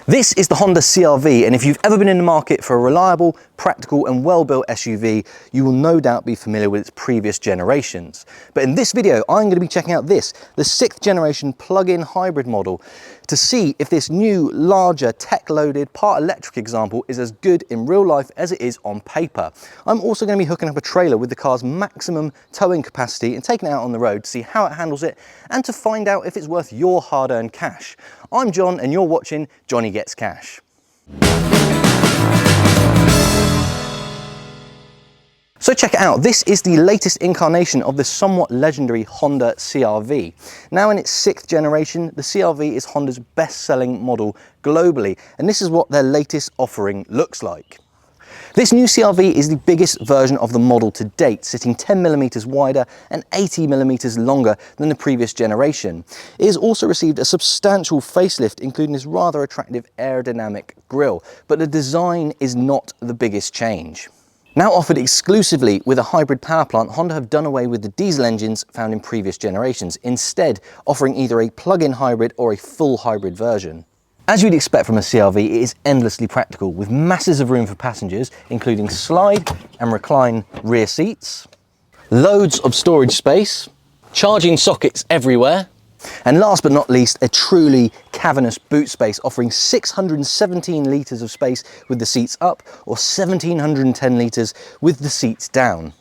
This is the Honda CR-V, and if you've ever been in the market for a reliable, practical and well-built SUV, you will no doubt be familiar with its previous generations. But in this video, I'm going to be checking out the 6th generation plug-in hybrid model, to see if this new, larger, tech-loaded, part electric example is as good in real life as it is on paper. I'm also going to be hooking up a trailer with the car's maximum towing capacity and taking it out on the road to see how it handles it and to find out if it's worth your hard-earned cash. I'm John and you're watching Johnny Gets Cash. So check it out, this is the latest incarnation of the somewhat legendary Honda CR-V. Now in its 6th generation, the CR-V is Honda's best-selling model globally, and this is what their latest offering looks like. This new CR-V is the biggest version of the model to date, sitting 10mm wider and 80mm longer than the previous generation. It has also received a substantial facelift, including this rather attractive aerodynamic grille, but the design is not the biggest change. Now offered exclusively with a hybrid power plant, Honda have done away with the diesel engines found in previous generations, instead offering either a plug-in hybrid or a full hybrid version. As you'd expect from a CR-V, it is endlessly practical, with masses of room for passengers, including slide and recline rear seats, loads of storage space, charging sockets everywhere, and last but not least, a truly cavernous boot space offering 617 litres of space with the seats up or 1710 litres with the seats down.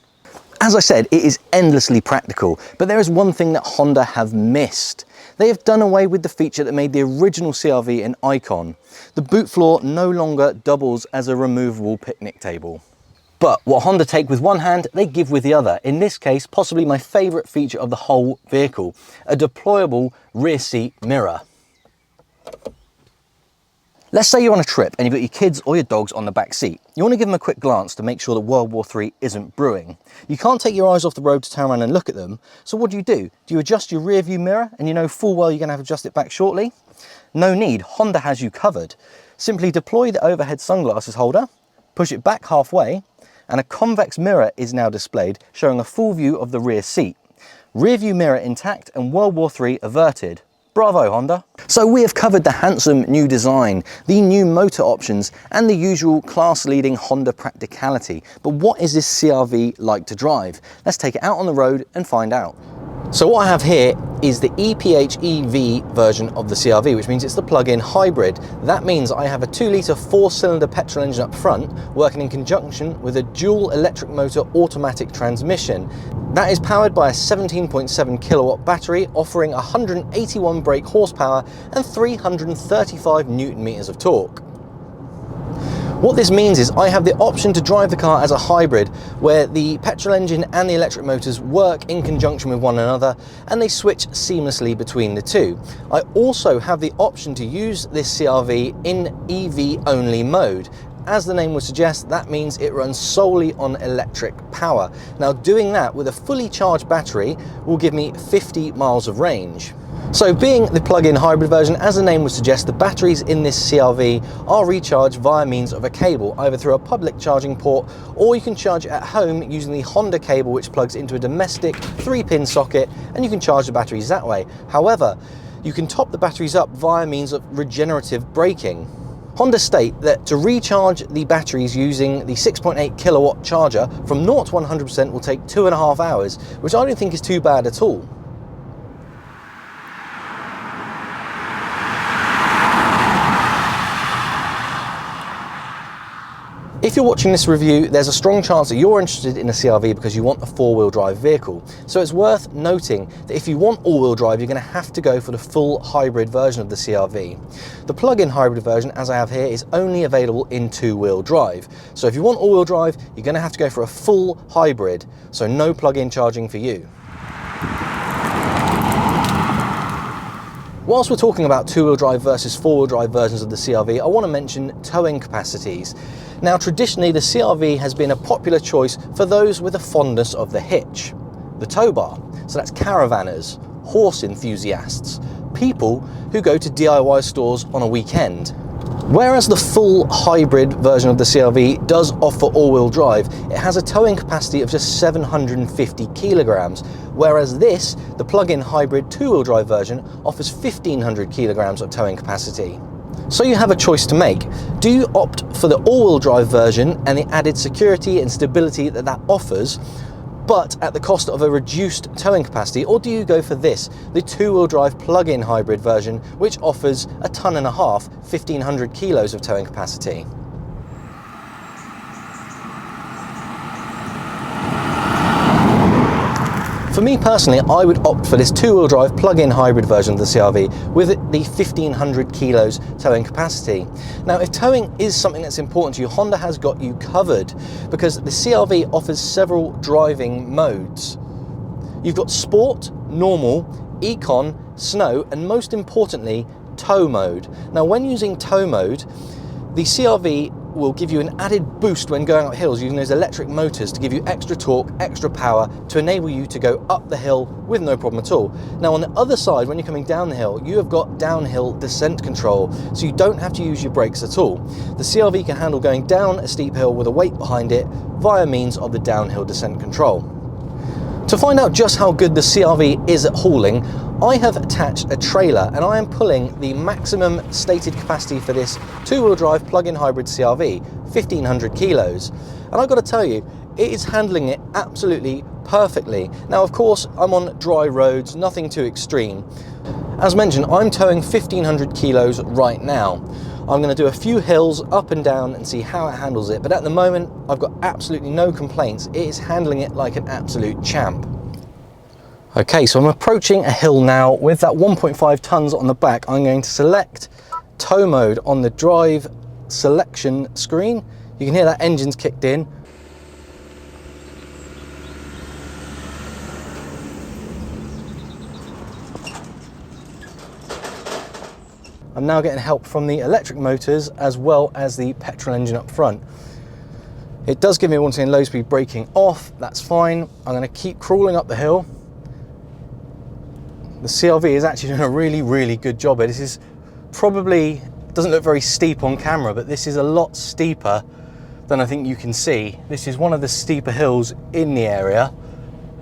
As I said, it is endlessly practical, but there is one thing that Honda have missed. They have done away with the feature that made the original CR-V an icon. The boot floor no longer doubles as a removable picnic table. But what Honda take with one hand, they give with the other. In this case, possibly my favourite feature of the whole vehicle, a deployable rear seat mirror. Let's say you're on a trip and you've got your kids or your dogs on the back seat. You want to give them a quick glance to make sure that World War III isn't brewing. You can't take your eyes off the road to turn around and look at them, so what do? Do you adjust your rear view mirror and you know full well you're going to have to adjust it back shortly? No need, Honda has you covered. Simply deploy the overhead sunglasses holder, push it back halfway, and a convex mirror is now displayed, showing a full view of the rear seat. Rear view mirror intact and World War III averted. Bravo, Honda. So we have covered the handsome new design, the new motor options, and the usual class-leading Honda practicality. But what is this CR-V like to drive? Let's take it out on the road and find out. So what I have here is the PHEV version of the CR-V, which means it's the plug-in hybrid. That means I have a 2-litre 4-cylinder petrol engine up front, working in conjunction with a dual electric motor automatic transmission. That is powered by a 17.7 kilowatt battery, offering 181 brake horsepower and 335 newton meters of torque. What this means is I have the option to drive the car as a hybrid, where the petrol engine and the electric motors work in conjunction with one another and they switch seamlessly between the two. I also have the option to use this CR-V in EV only mode. As the name would suggest, that means it runs solely on electric power. Now doing that with a fully charged battery will give me 50 miles of range. So being the plug-in hybrid version, as the name would suggest, the batteries in this CR-V are recharged via means of a cable, either through a public charging port, or you can charge at home using the Honda cable, which plugs into a domestic 3-pin socket, and you can charge the batteries that way. However, you can top the batteries up via means of regenerative braking. Honda state that to recharge the batteries using the 6.8 kilowatt charger from 0 to 100% will take 2.5 hours, which I don't think is too bad at all. If you're watching this review, there's a strong chance that you're interested in a CR-V because you want a 4-wheel drive vehicle. So it's worth noting that if you want all-wheel drive, you're going to have to go for the full hybrid version of the CR-V. The plug-in hybrid version, as I have here, is only available in 2-wheel drive. So if you want all-wheel drive, you're going to have to go for a full hybrid, so no plug-in charging for you. Whilst we're talking about 2-wheel drive versus 4-wheel drive versions of the CR-V, I want to mention towing capacities. Now traditionally the CR-V has been a popular choice for those with a fondness of the hitch, the tow bar, so that's caravanners, horse enthusiasts, people who go to DIY stores on a weekend. Whereas the full hybrid version of the CR-V does offer all-wheel drive, it has a towing capacity of just 750 kilograms, whereas this, the plug-in hybrid 2-wheel drive version, offers 1500 kilograms of towing capacity. So you have a choice to make. Do you opt for the all-wheel drive version and the added security and stability that that offers, but at the cost of a reduced towing capacity, or do you go for this, the two-wheel drive plug-in hybrid version, which offers a 1.5 tons, 1,500 kilos of towing capacity? For me personally, I would opt for this two-wheel drive plug-in hybrid version of the CR-V with the 1,500 kilos towing capacity. Now, if towing is something that's important to you, Honda has got you covered, because the CR-V offers several driving modes. You've got Sport, Normal, Econ, Snow, and most importantly, Tow mode. Now, when using Tow mode, the CR-V will give you an added boost when going up hills using those electric motors to give you extra torque, extra power to enable you to go up the hill with no problem at all. Now on the other side, when you're coming down the hill, you have got downhill descent control, so you don't have to use your brakes at all. The CR-V can handle going down a steep hill with a weight behind it via means of the downhill descent control. To find out just how good the CR-V is at hauling, I have attached a trailer and I am pulling the maximum stated capacity for this two-wheel drive plug-in hybrid CR-V, 1,500 kilos. And I've got to tell you, it is handling it absolutely perfectly. Now, of course, I'm on dry roads, nothing too extreme. As mentioned, I'm towing 1,500 kilos right now. I'm going to do a few hills up and down and see how it handles it, but at the moment I've got absolutely no complaints. It is handling it like an absolute champ. Okay, so I'm approaching a hill now with that 1.5 tons on the back. I'm going to select tow mode on the drive selection screen. You can hear that engine's kicked in. I'm now getting help from the electric motors as well as the petrol engine up front. It does give me a warning saying low speed braking off, that's fine. I'm going to keep crawling up the hill. The CR-V is actually doing a really good job here. This is probably, doesn't look very steep on camera, but this is a lot steeper than I think you can see. This is one of the steeper hills in the area,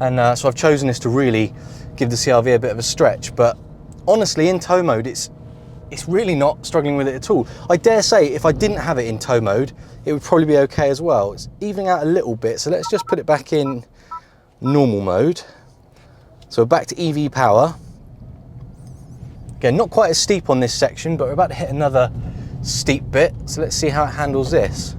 and so I've chosen this to really give the CR-V a bit of a stretch, but honestly in tow mode it's really not struggling with it at all. I dare say if I didn't have it in tow mode, it would probably be okay as well. It's evening out a little bit, so let's just put it back in normal mode. So back to EV power. Again, not quite as steep on this section, but we're about to hit another steep bit, so let's see how it handles this.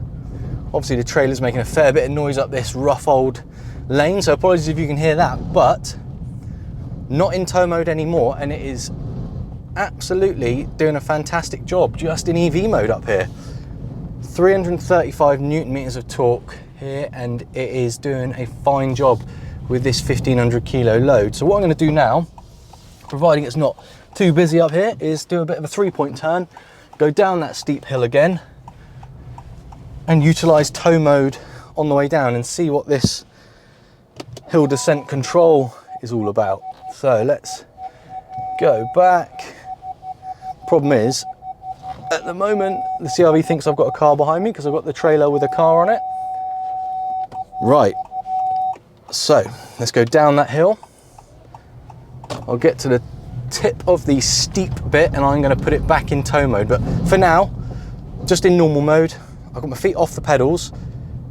Obviously the trailer's making a fair bit of noise up this rough old lane, so apologies if you can hear that, but not in tow mode anymore, and it is absolutely doing a fantastic job just in EV mode up here. 335 Newton meters of torque here, and it is doing a fine job with this 1,500 kilo load. So what I'm going to do now, providing it's not too busy up here, is do a bit of a 3-point turn, go down that steep hill again, and utilize tow mode on the way down and see what this hill descent control is all about. So let's go back. Problem is, at the moment, the CR-V thinks I've got a car behind me because I've got the trailer with a car on it. Right, so let's go down that hill. I'll get to the tip of the steep bit and I'm going to put it back in tow mode, but for now, just in normal mode. I've got my feet off the pedals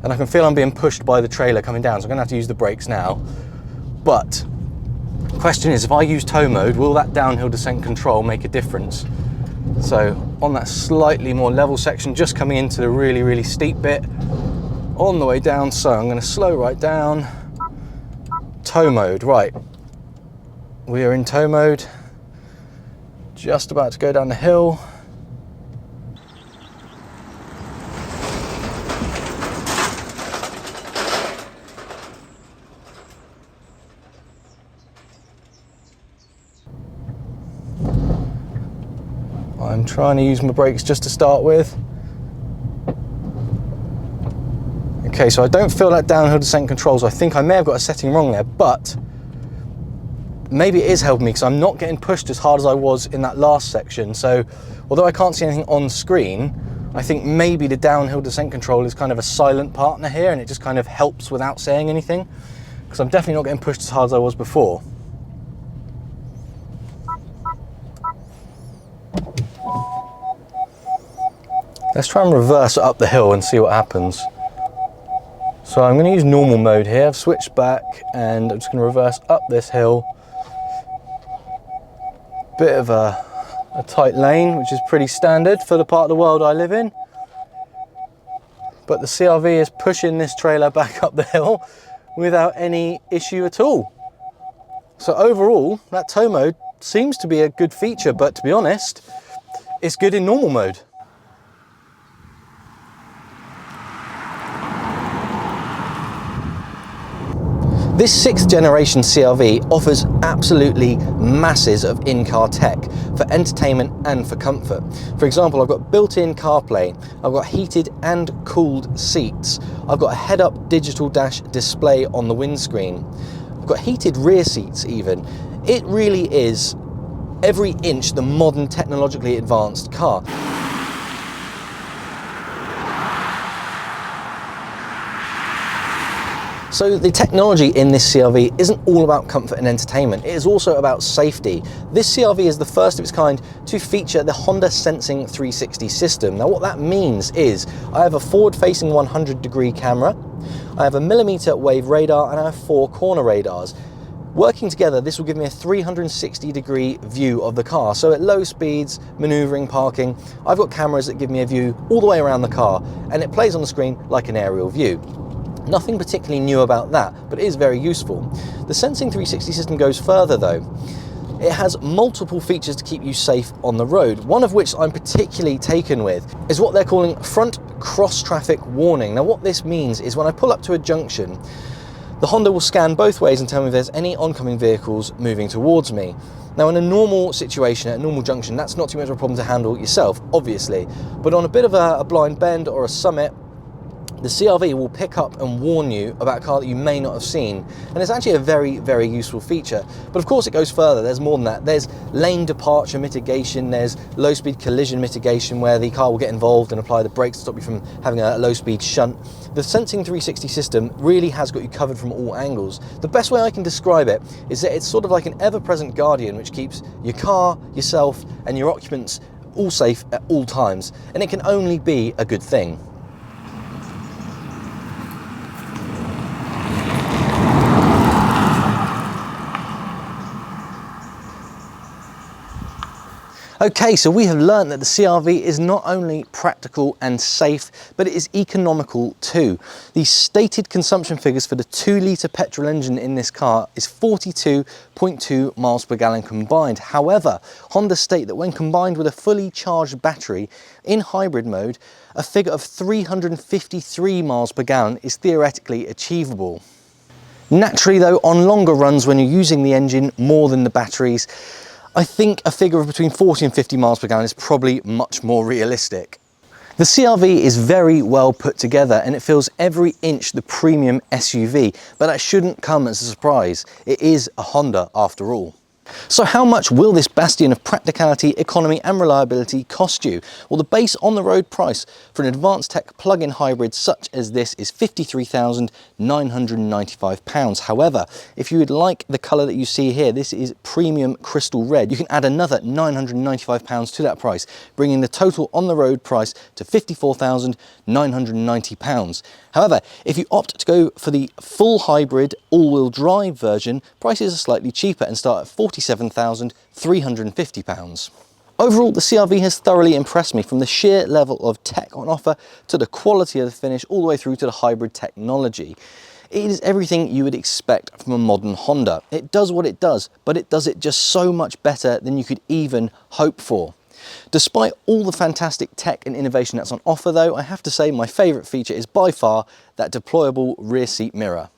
and I can feel I'm being pushed by the trailer coming down, so I'm going to have to use the brakes now. But the question is, if I use tow mode, will that downhill descent control make a difference? So on that slightly more level section, just coming into the really steep bit on the way down, so I'm going to slow right down. Tow mode, right. We are in tow mode, just about to go down the hill. I'm trying to use my brakes just to start with. Okay, so I don't feel that downhill descent control, so I think I may have got a setting wrong there, but maybe it is helping me because I'm not getting pushed as hard as I was in that last section. So although I can't see anything on screen, I think maybe the downhill descent control is kind of a silent partner here, and it just kind of helps without saying anything, because I'm definitely not getting pushed as hard as I was before. Let's try and reverse up the hill and see what happens. So I'm going to use normal mode here. I've switched back and I'm just going to reverse up this hill. Bit of a tight lane, which is pretty standard for the part of the world I live in. But the CR-V is pushing this trailer back up the hill without any issue at all. So overall, that tow mode seems to be a good feature, but to be honest, it's good in normal mode. This 6th generation CR-V offers absolutely masses of in-car tech for entertainment and for comfort. For example, I've got built-in CarPlay, I've got heated and cooled seats, I've got a head-up digital dash display on the windscreen, I've got heated rear seats even. It really is every inch the modern technologically advanced car. So the technology in this CR-V isn't all about comfort and entertainment, it is also about safety. This CR-V is the first of its kind to feature the Honda Sensing 360 system. Now what that means is I have a forward-facing 100-degree camera, I have a millimeter wave radar, and I have 4 corner radars. Working together, this will give me a 360-degree view of the car. So at low speeds, maneuvering, parking, I've got cameras that give me a view all the way around the car, and it plays on the screen like an aerial view. Nothing particularly new about that, but it is very useful. The Sensing 360 system goes further though. It has multiple features to keep you safe on the road, one of which I'm particularly taken with is what they're calling front cross-traffic warning. Now what this means is when I pull up to a junction, the Honda will scan both ways and tell me if there's any oncoming vehicles moving towards me. Now in a normal situation, at a normal junction, that's not too much of a problem to handle yourself, obviously, but on a bit of a blind bend or a summit, the CR-V will pick up and warn you about a car that you may not have seen, and it's actually a very, very useful feature. But of course it goes further, there's more than that. There's lane departure mitigation, there's low-speed collision mitigation where the car will get involved and apply the brakes to stop you from having a low-speed shunt. The Sensing 360 system really has got you covered from all angles. The best way I can describe it is that it's sort of like an ever-present guardian which keeps your car, yourself, and your occupants all safe at all times, and it can only be a good thing. Okay, so we have learned that the CR-V is not only practical and safe, but it is economical too. The stated consumption figures for the 2-litre petrol engine in this car is 42.2 miles per gallon combined. However, Honda state that when combined with a fully charged battery in hybrid mode, a figure of 353 miles per gallon is theoretically achievable. Naturally though, on longer runs when you're using the engine more than the batteries, I think a figure of between 40 and 50 miles per gallon is probably much more realistic. The CR-V is very well put together and it feels every inch the premium SUV, but that shouldn't come as a surprise. It is a Honda after all. So how much will this bastion of practicality, economy and reliability cost you? Well, the base on-the-road price for an advanced tech plug-in hybrid such as this is £53,995. However, if you would like the colour that you see here, this is premium crystal red, you can add another £995 to that price, bringing the total on-the-road price to £54,990. However, if you opt to go for the full hybrid all-wheel drive version, prices are slightly cheaper and start at £47,350. Overall, the CR-V has thoroughly impressed me from the sheer level of tech on offer to the quality of the finish all the way through to the hybrid technology. It is everything you would expect from a modern Honda. It does what it does, but it does it just so much better than you could even hope for. Despite all the fantastic tech and innovation that's on offer though, I have to say my favourite feature is by far that deployable rear seat mirror.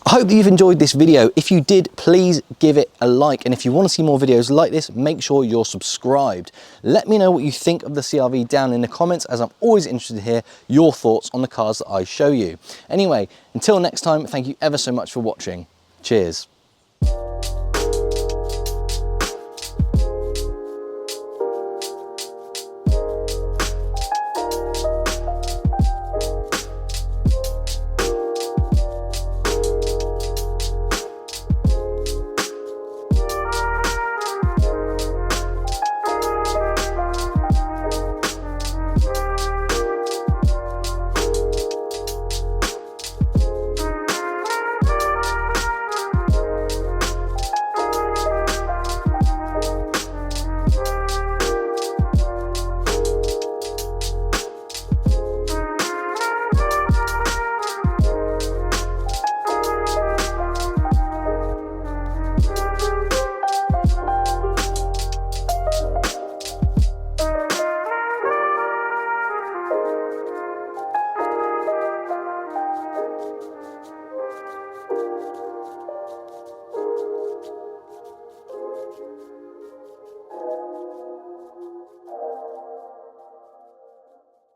I hope that you've enjoyed this video. If you did, please give it a like, and if you want to see more videos like this, make sure you're subscribed. Let me know what you think of the CR-V down in the comments, as I'm always interested to hear your thoughts on the cars that I show you. Anyway, until next time, thank you ever so much for watching. Cheers.